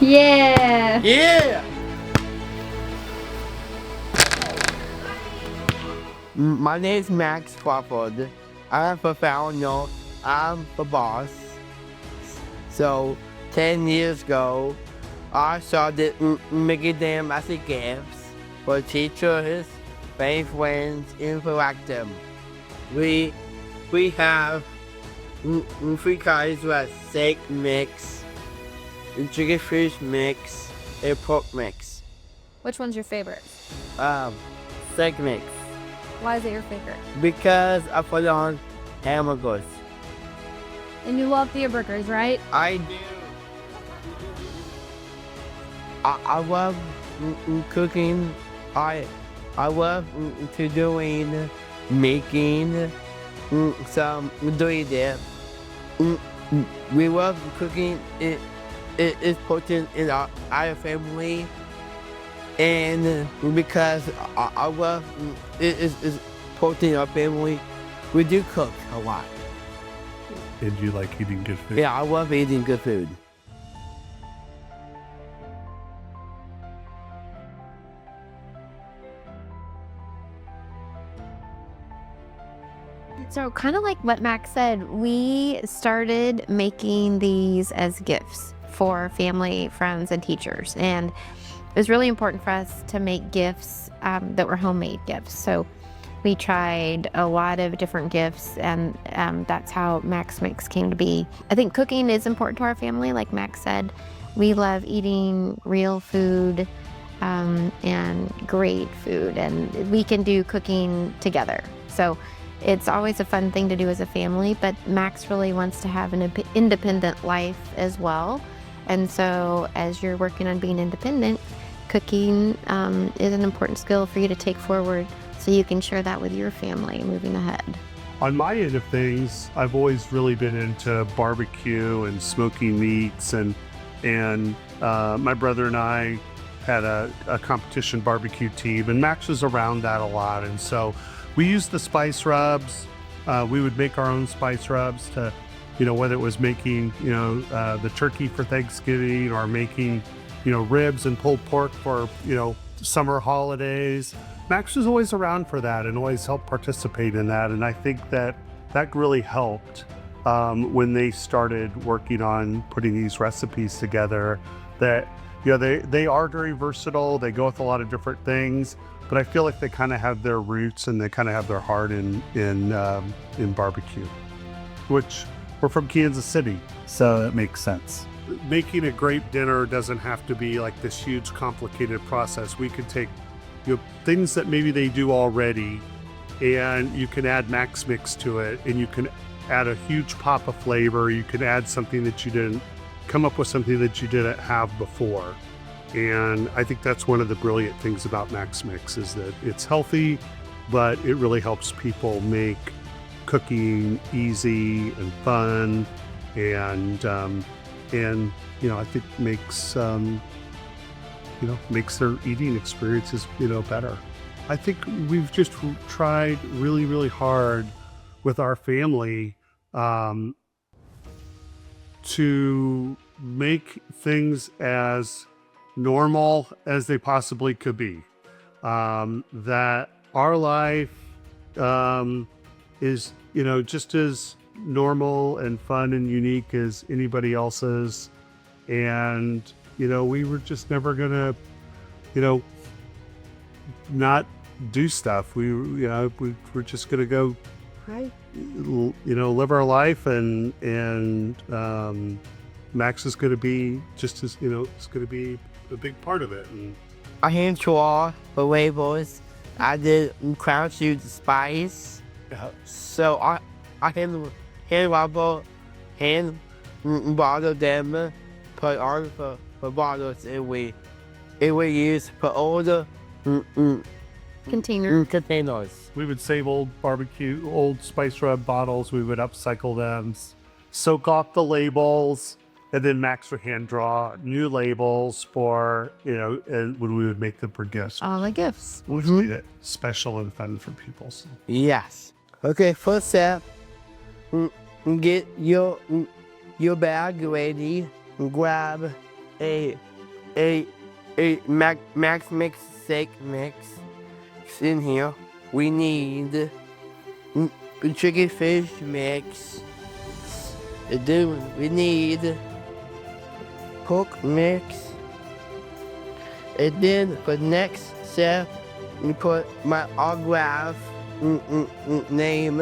Yeah. Yeah! My name is Max Crawford. I'm the founder. I'm the boss. So, 10 years ago, I started making them as a gifts for teachers, family friends, and for like them. We have three kinds of steak mix, chicken fish mix, and pork mix. Which one's your favorite? Steak mix. Why is it your favorite? Because I put on hamburgers. And you love the burgers, right? I do. I love cooking. I love to doing making some doing that. We love cooking. It is important in our family, and because I love it is important in our family, we do cook a lot. And you like eating good food? Yeah, I love eating good food. So kind of like what Max said, we started making these as gifts for family, friends, and teachers. And it was really important for us to make gifts that were homemade gifts. So we tried a lot of different gifts, and that's how Max Mix came to be. I think cooking is important to our family. Like Max said, we love eating real food and great food, and we can do cooking together. So it's always a fun thing to do as a family, but Max really wants to have an independent life as well. And so as you're working on being independent, cooking is an important skill for you to take forward so you can share that with your family moving ahead. On my end of things, I've always really been into barbecue and smoking meats, and my brother and I had a competition barbecue team, and Max was around that a lot, and so we used the spice rubs. We would make our own spice rubs to, whether it was making, the turkey for Thanksgiving or making, ribs and pulled pork for, summer holidays. Max was always around for that and always helped participate in that. And I think that really helped when they started working on putting these recipes together, that, they are very versatile. They go with a lot of different things, but I feel like they kind of have their roots and they kind of have their heart in barbecue, which we're from Kansas City. So it makes sense. Making a great dinner doesn't have to be like this huge complicated process. We could take things that maybe they do already, and you can add Max Mix to it, and you can add a huge pop of flavor. You can add something that you didn't come up with, something that you didn't have before. And I think that's one of the brilliant things about Max Mix, is that it's healthy, but it really helps people make cooking easy and fun, and I think makes their eating experiences better. I think we've just tried really, really hard with our family to make things as normal as they possibly could be. That our life is, just as normal and fun and unique as anybody else's. And, we were just never gonna, not do stuff. We're just gonna go, live our life, and Max is gonna be just as, it's gonna be a big part of it. And I hand draw the labels. I did crown shoot spice. So I hand bottle them, put on the bottles, and we use for all the containers. we would save old spice rub bottles. We would upcycle them, soak off the labels, and then Max would hand draw new labels for, and when we would make them for gifts. All the gifts. Which made it special and fun for people. So. Yes. Okay, first step, get your bag ready. Grab a a Max Mix steak mix in here. We need chicken fish mix. And then we need pork mix. And then for next step, we put my autograph name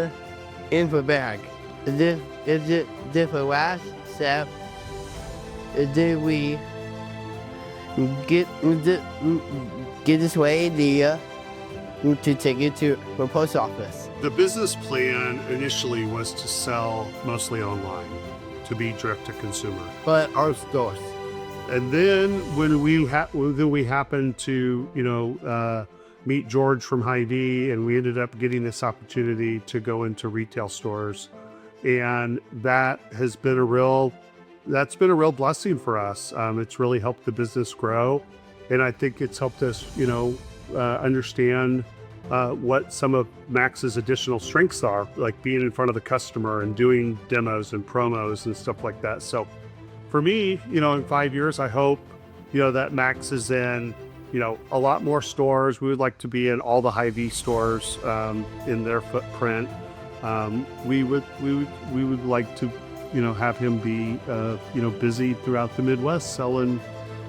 in the bag. And then for last step, and then we get this lady to take it to the post office. The business plan initially was to sell mostly online, to be direct to consumer. But our stores. And then when we happened to, meet George from Hy-Vee, and we ended up getting this opportunity to go into retail stores. And that's been a real blessing for us. It's really helped the business grow. And I think it's helped us, understand what some of Max's additional strengths are, like being in front of the customer and doing demos and promos and stuff like that. So for me, in 5 years, I hope, that Max is in, a lot more stores. We would like to be in all the Hy-Vee stores in their footprint. We would like to, have him be, busy throughout the Midwest selling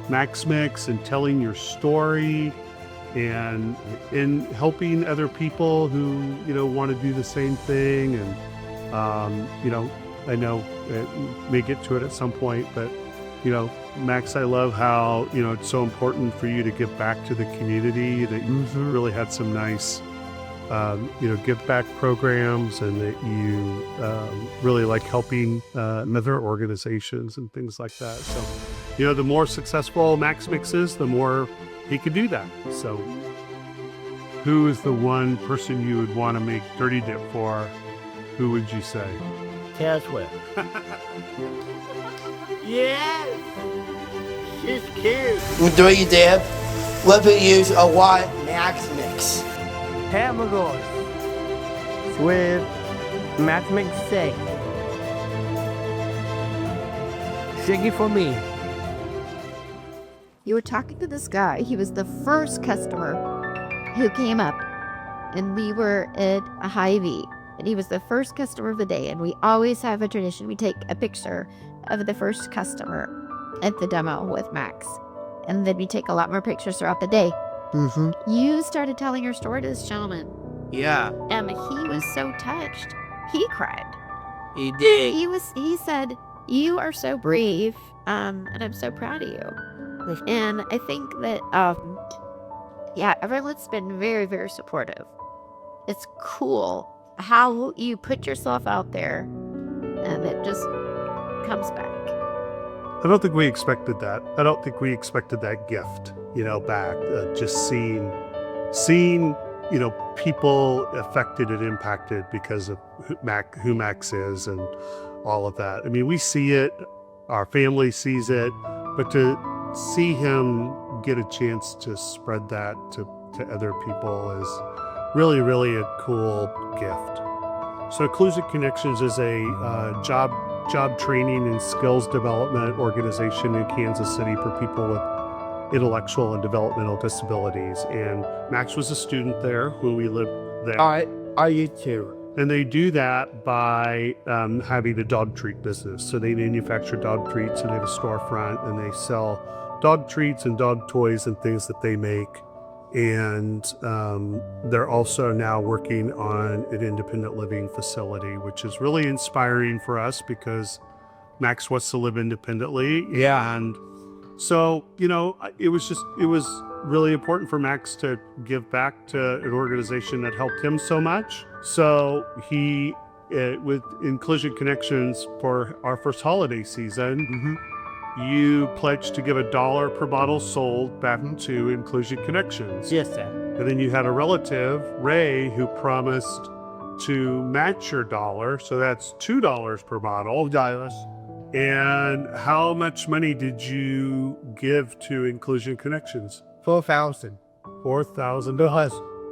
Max Mix and telling your story and in helping other people who, want to do the same thing. And, I know it may get to it at some point, but, Max, I love how, it's so important for you to give back to the community, that you've really had some nice, give back programs, and that you really like helping other organizations and things like that. So, the more successful Max Mix is, the more he could do that. So who is the one person you would want to make Dirty Dip for? Who would you say? Taylor Swift. Yes! She's cute. Dirty Dip. Let me use a white Max Mix. Hamburgers with Max Mix steak. Shaky for me. You were talking to this guy. He was the first customer who came up, and we were at a Hy-Vee, and he was the first customer of the day. And we always have a tradition. We take a picture of the first customer at the demo with Max, and then we take a lot more pictures throughout the day. Mm-hmm. You started telling your story to this gentleman, Yeah, and he was so touched. He cried. he did. He said, "You are so brave, and I'm so proud of you." And I think that, everyone's been very, very supportive. It's cool how you put yourself out there, and it just comes back. I don't think we expected that. I don't think we expected that gift, back. Just seeing, people affected and impacted because of who Max is and all of that. I mean, we see it, our family sees it, but to see him get a chance to spread that to other people is really, really a cool gift. So Inclusion Connections is a job training and skills development organization in Kansas City for people with intellectual and developmental disabilities. And Max was a student there when we lived there. Are you too? And they do that by having a dog treat business. So they manufacture dog treats, and they have a storefront, and they sell dog treats and dog toys and things that they make. And they're also now working on an independent living facility, which is really inspiring for us because Max wants to live independently. Yeah. And so, it was really important for Max to give back to an organization that helped him so much. So he, with Inclusion Connections for our first holiday season, you pledged to give $1 per bottle sold back to Inclusion Connections. Yes, sir. And then you had a relative, Ray, who promised to match your $1. So that's $2 per bottle. $2. And how much money did you give to Inclusion Connections? $4,000. $4,000.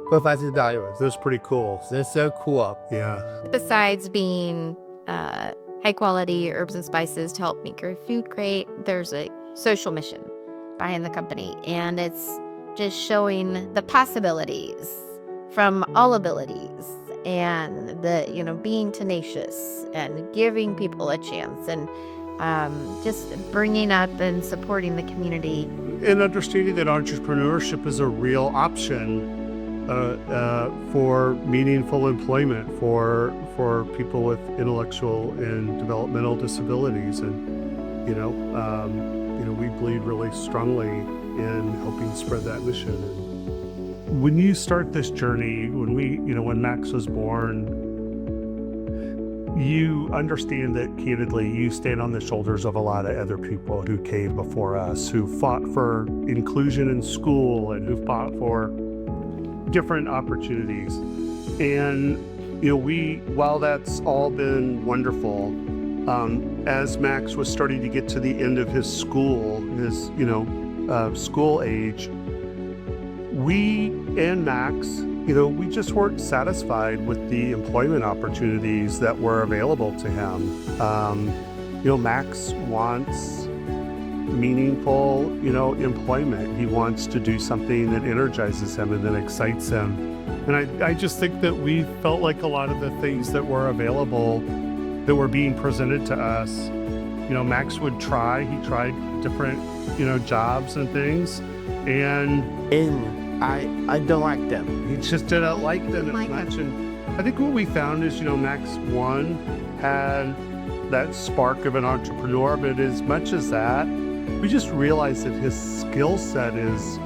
$4,000. That's pretty cool. That's so cool. Yeah. Besides being high quality herbs and spices to help make your food great, there's a social mission. behind the company, and it's just showing the possibilities from all abilities, and being tenacious and giving people a chance, and just bringing up and supporting the community. And understanding that entrepreneurship is a real option for meaningful employment for people with intellectual and developmental disabilities, and we believe really strongly in helping spread that mission. And when you start this journey, when Max was born, you understand that candidly you stand on the shoulders of a lot of other people who came before us, who fought for inclusion in school and who fought for different opportunities. And while that's all been wonderful, as Max was starting to get to the end of his school age, we and Max, we just weren't satisfied with the employment opportunities that were available to him. Max wants meaningful, employment. He wants to do something that energizes him and that excites him. And I just think that we felt like a lot of the things that were available, that were being presented to us, Max would try. He tried different, jobs and things, and I don't like them. he just didn't like them as much. And I think what we found is, Max, one, had that spark of an entrepreneur, but as much as that, we just realized that his skill set is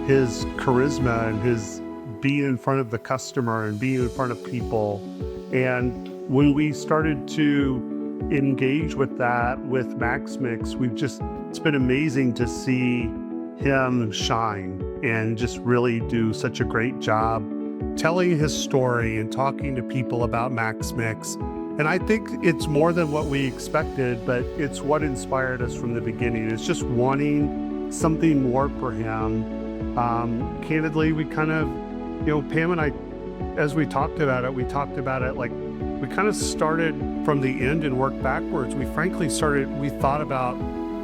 his charisma and his being in front of the customer and being in front of people. And when we started to engage with that with Max Mix, it's been amazing to see him shine and just really do such a great job telling his story and talking to people about Max Mix. And I think it's more than what we expected, but it's what inspired us from the beginning. It's just wanting something more for him. Candidly, we kind of, Pam and I, as we talked about it like we kind of started from the end and worked backwards. We thought about,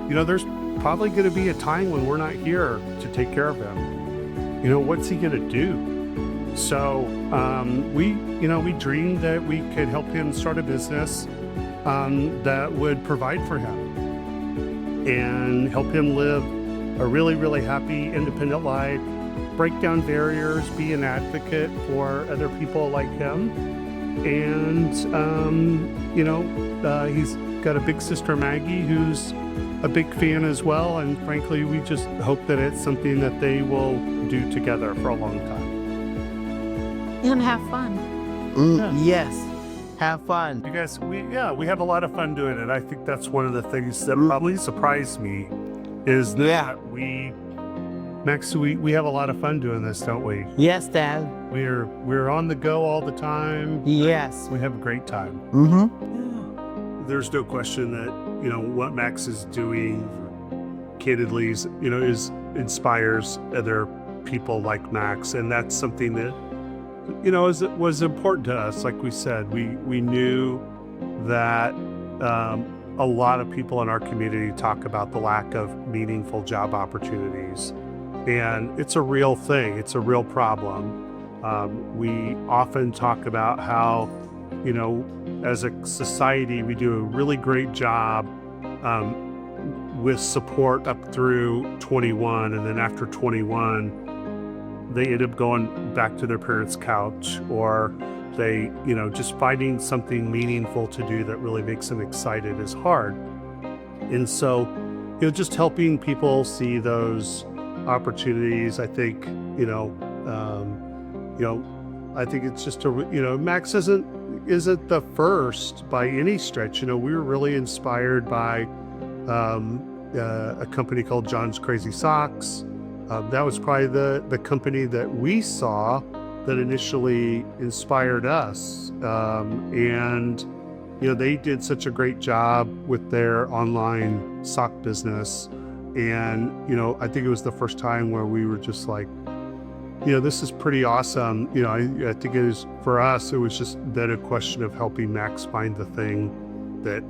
there's probably going to be a time when we're not here to take care of him. What's he going to do? So we dreamed that we could help him start a business that would provide for him and help him live a really, really happy, independent life, break down barriers, be an advocate for other people like him. And, he's got a big sister, Maggie, who's a big fan as well. And frankly, we just hope that it's something that they will do together for a long time. And have fun. Yes, have fun. You guys, we have a lot of fun doing it. I think that's one of the things that probably surprised me is that Max, we have a lot of fun doing this, don't we? Yes, Dad. We're on the go all the time. Yes. We have a great time. There's no question that, what Max is doing, candidly, inspires other people like Max. And that's something that, was important to us. Like we said, we knew that a lot of people in our community talk about the lack of meaningful job opportunities. And it's a real thing. It's a real problem. We often talk about how, as a society, we do a really great job with support up through 21. And then after 21, they end up going back to their parents' couch, or they, just finding something meaningful to do that really makes them excited is hard. And so, just helping people see those opportunities, I think, I think it's just Max isn't the first by any stretch. We were really inspired by a company called John's Crazy Socks. That was probably the company that we saw that initially inspired us. And they did such a great job with their online sock business. And, I think it was the first time where we were just like, this is pretty awesome. I think it is, for us, it was just then a question of helping Max find the thing that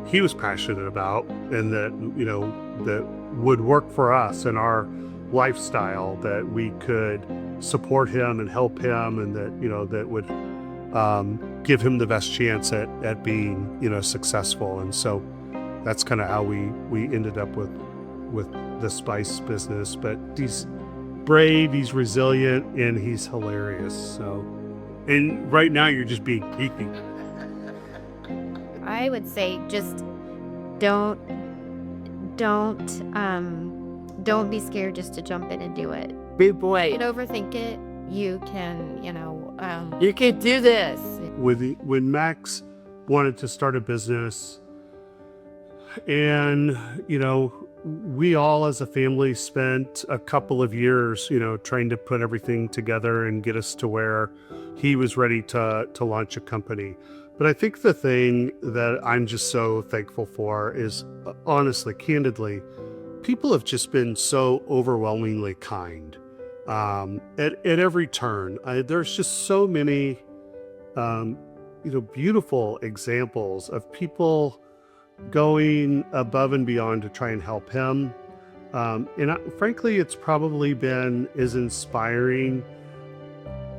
he was passionate about, and that, that would work for us and our lifestyle, that we could support him and help him, and that, that would give him the best chance at being, successful. And so that's kind of how we ended up with the spice business. But he's brave, he's resilient, and he's hilarious. So, and right now you're just being geeky. I would say just don't be scared just to jump in and do it. Be You brave. can overthink it. You can, You can do this. When Max wanted to start a business, and we all as a family spent a couple of years trying to put everything together and get us to where he was ready to launch a company. But I think the thing that I'm just so thankful for is, honestly, candidly, people have just been so overwhelmingly kind at every turn. There's just so many beautiful examples of people going above and beyond to try and help him. Frankly, it's probably been as inspiring.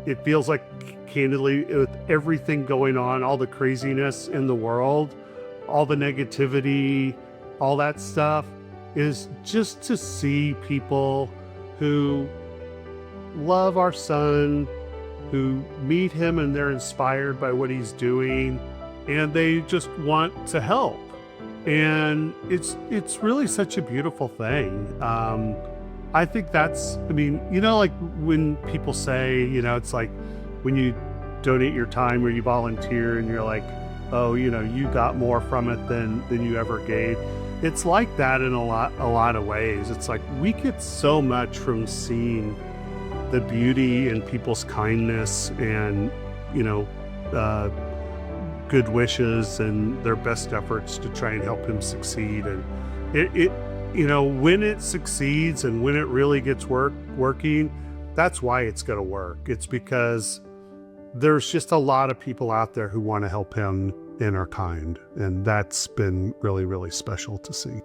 It feels like, candidly, with everything going on, all the craziness in the world, all the negativity, all that stuff, is just to see people who love our son, who meet him and they're inspired by what he's doing, and they just want to help. And it's really such a beautiful thing. I think that's, like when people say, it's like when you donate your time or you volunteer and you're like, oh, you got more from it than you ever gave. It's like that in a lot of ways. It's like we get so much from seeing the beauty in people's kindness and, good wishes and their best efforts to try and help him succeed. And it when it succeeds and when it really gets working, that's why it's going to work. It's because there's just a lot of people out there who want to help him and are kind. And that's been really, really special to see.